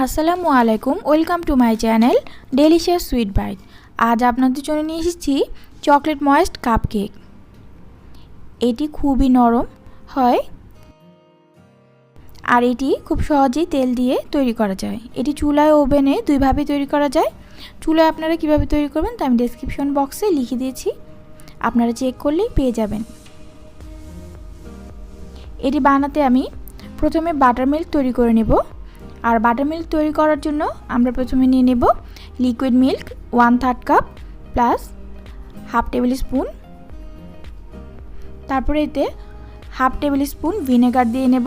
আসসালামু আলাইকুম, welcome to my channel delicious sweet bite. আজ আপনাদের জন্য নিয়ে এসেছি চকলেট ময়েস্ট কাপকেক। এটি খুবই নরম হয় আর এটি খুব সহজেই তেল দিয়ে তৈরি করা যায়। এটি চুলায় ওভেনে দুইভাবে তৈরি করা যায়। চুলায় আপনারা কিভাবে তৈরি করবেন তা আমি ডেসক্রিপশন বক্সে লিখে দিয়েছি, আপনারা চেক করলেই পেয়ে যাবেন। এটি বানাতে আমি প্রথমে বাটার মিল্ক তৈরি করে নেব। আর বাটার মিল্ক তৈরি করার জন্য আমরা প্রথমে নিয়ে নেব liquid milk 1/3 cup plus half table spoon. তারপরে এতে হাফ টেবিল স্পুন ভিনেগার দিয়ে নেব।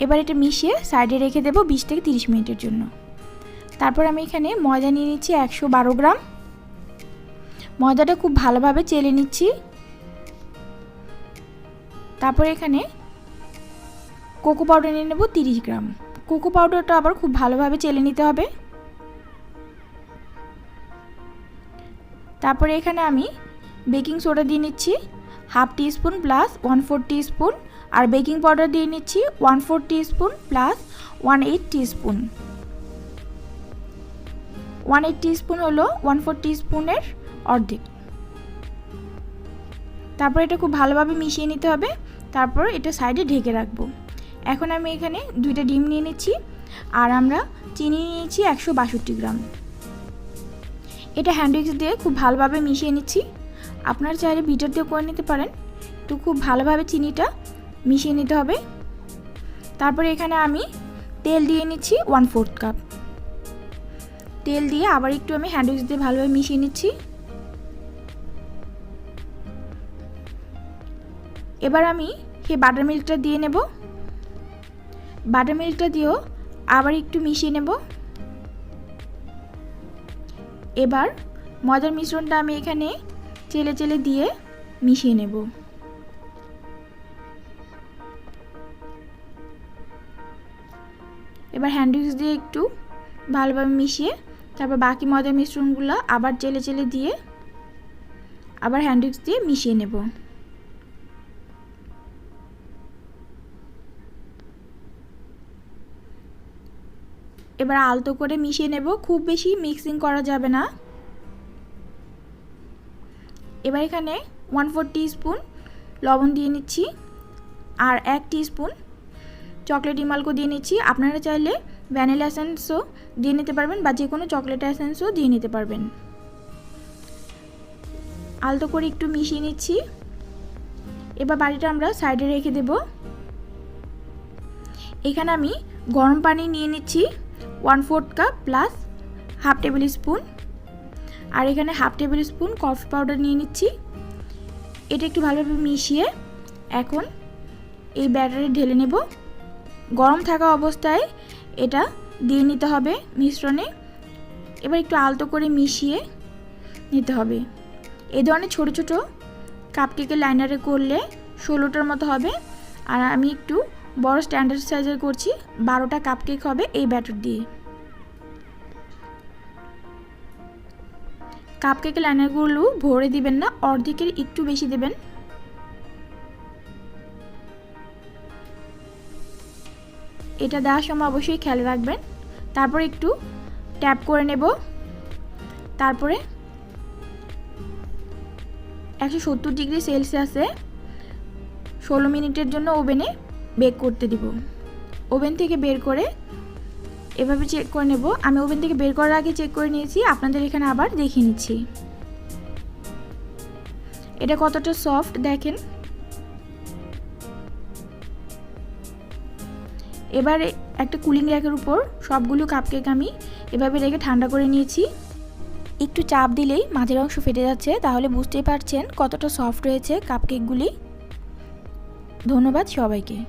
এবার এটা মিশিয়ে সাইডে রেখে দেব 20 থেকে 30 মিনিটের জন্য। তারপর আমি এখানে ময়দা নিয়ে নিচ্ছি 112 গ্রাম। ময়দাটা খুব ভালোভাবে চেলে নিচ্ছি। তারপর এখানে কোকো পাউডার নিয়ে নেব 30 গ্রাম। কোকো পাউডারটা আবার খুব ভালোভাবে চেলে নিতে হবে। তারপরে এখানে আমি বেকিং সোডা দিয়ে নিচ্ছি হাফ টিস্পুন প্লাস 1/4 টিস্পুন, আর বেকিং পাউডার দিয়ে নিচ্ছি 1/4 টিস্পুন প্লাস 1/8 টিস্পুন। 1/8 টিস্পুন হলো 1/4 টিস্পুনের অর্ধেক। তারপর এটা খুব ভালোভাবে মিশিয়ে নিতে হবে। তারপর এটা সাইডে ঢেকে রাখবো। এখন আমি এখানে 2টা ডিম নিয়ে নিচ্ছি আর আমরা চিনি নিয়ে নিচ্ছি 162 গ্রাম। এটা হ্যান্ড উইক্স দিয়ে খুব ভালোভাবে মিশিয়ে নিচ্ছি। আপনারা চাইলে বিটার দিয়ে করে নিতে পারেন। তো খুব ভালোভাবে চিনিটা মিশিয়ে নিতে হবে। তারপরে এখানে আমি তেল দিয়ে নিচ্ছি 1/4 কাপ। তেল দিয়ে আবার একটু আমি হ্যান্ড উইক্স দিয়ে ভালোভাবে মিশিয়ে নিচ্ছি। এবার আমি এই বাটার মিল্কটা দিয়ে নেব। বাটার মিল্কটা দিয়েও আবার একটু মিশিয়ে নেব। এবার ময়দার মিশ্রণটা আমি এখানে চেলে চেলে দিয়ে মিশিয়ে নেব। এবার হ্যান্ড উইক্স দিয়ে একটু ভালোভাবে মিশিয়ে তারপর বাকি ময়দার মিশ্রণগুলো আবার চেলে চেলে দিয়ে আবার হ্যান্ড উইক্স দিয়ে মিশিয়ে নেব। এবার আলতো করে মিশিয়ে নেব, খুব বেশি মিক্সিং করা যাবে না। এবার এখানে 1/4 টিস্পুন লবণ দিয়ে নিচ্ছি আর 1 টিস্পুন চকলেট ইমালকো দিয়ে নিচ্ছি। আপনারা চাইলে ভ্যানিলা এসেন্সও দিয়ে নিতে পারবেন বা যে কোনো চকলেট এসেন্সও দিয়ে নিতে পারবেন। আলতো করে একটু মিশিয়ে নিচ্ছি। এবার বাটিটা আমরা সাইডে রেখে দেব। এখানে আমি গরম পানি নিয়ে নিচ্ছি 1/4 cup plus half tablespoon, আর এখানে half tablespoon coffee powder নিয়ে নিচ্ছি। এটা একটু ভালোভাবে মিশিয়ে এখন এই ব্যাটারে ঢেলে নেব। গরম থাকা অবস্থায় এটা দিয়ে নিতে হবে মিশ্রণে। এবার একটু আলতো করে মিশিয়ে নিতে হবে। এই ধরনের ছোট ছোট কাপকেকের লাইনারে করলে 16টার মতো হবে। আর আমি একটু বড় স্ট্যান্ডার্ড সাইজের করছি, 12টা কাপকেক হবে এই ব্যাটার দিয়ে। কাপকেকের লাইনারগুলো ভরে দিবেন না, অর্ধেকের একটু বেশি দেবেন। এটা দেওয়ার সময় অবশ্যই খেয়াল রাখবেন। তারপর একটু ট্যাপ করে নেব। তারপরে 170 ডিগ্রি সেলসিয়াসে 16 মিনিটের জন্য ওভেনে বেক করতে দিব। ওভেন থেকে বের করে এভাবে চেক করে নেব। আমি ওভেন থেকে বের করার আগে চেক করে নিয়েছি, আপনাদের এখানে আবার দেখিয়ে নিচ্ছি এটা কতটা সফট দেখেন। এবার একটা কুলিং র্যাকের উপর সবগুলো কাপকেক আমি এভাবে রেখে ঠান্ডা করে নিয়েছি। একটু চাপ দিলেই মাঝের অংশ ফেটে যাচ্ছে, তাহলে বুঝতেই পারছেন কতটা সফট হয়েছে কাপকেকগুলি। ধন্যবাদ সবাইকে।